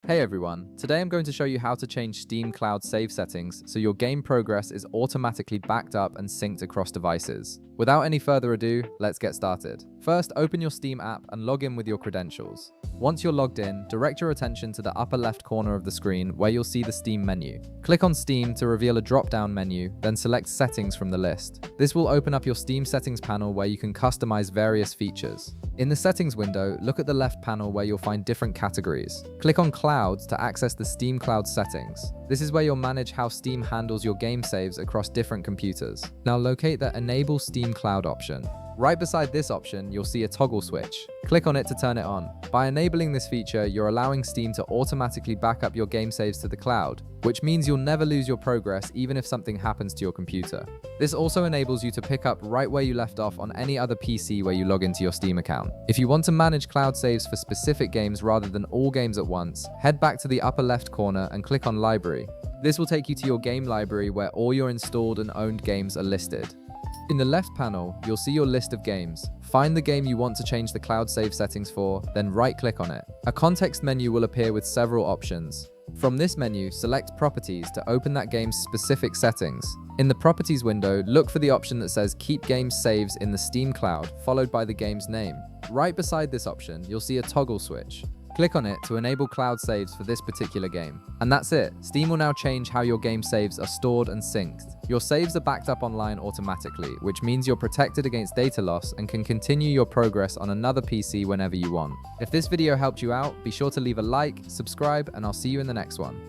Hey everyone, today I'm going to show you how to change Steam Cloud save settings so your game progress is automatically backed up and synced across devices. Without any further ado, let's get started. First, open your Steam app and log in with your credentials. Once you're logged in, direct your attention to the upper left corner of the screen where you'll see the Steam menu. Click on Steam to reveal a drop-down menu, then select Settings from the list. This will open up your Steam settings panel where you can customize various features. In the settings window, look at the left panel where you'll find different categories. Click on Clouds to access the Steam Cloud settings. This is where you'll manage how Steam handles your game saves across different computers. Now locate the Enable Steam Cloud option. Right beside this option, you'll see a toggle switch. Click on it to turn it on. By enabling this feature, you're allowing Steam to automatically back up your game saves to the cloud, which means you'll never lose your progress even if something happens to your computer. This also enables you to pick up right where you left off on any other PC where you log into your Steam account. If you want to manage cloud saves for specific games rather than all games at once, head back to the upper left corner and click on Library. This will take you to your game library where all your installed and owned games are listed. In the left panel, you'll see your list of games. Find the game you want to change the cloud save settings for, then right-click on it. A context menu will appear with several options. From this menu, select Properties to open that game's specific settings. In the Properties window, look for the option that says Keep Game Saves in the Steam Cloud, followed by the game's name. Right beside this option, you'll see a toggle switch. Click on it to enable cloud saves for this particular game. And that's it. Steam will now change how your game saves are stored and synced. Your saves are backed up online automatically, which means you're protected against data loss and can continue your progress on another PC whenever you want. If this video helped you out, be sure to leave a like, subscribe, and I'll see you in the next one.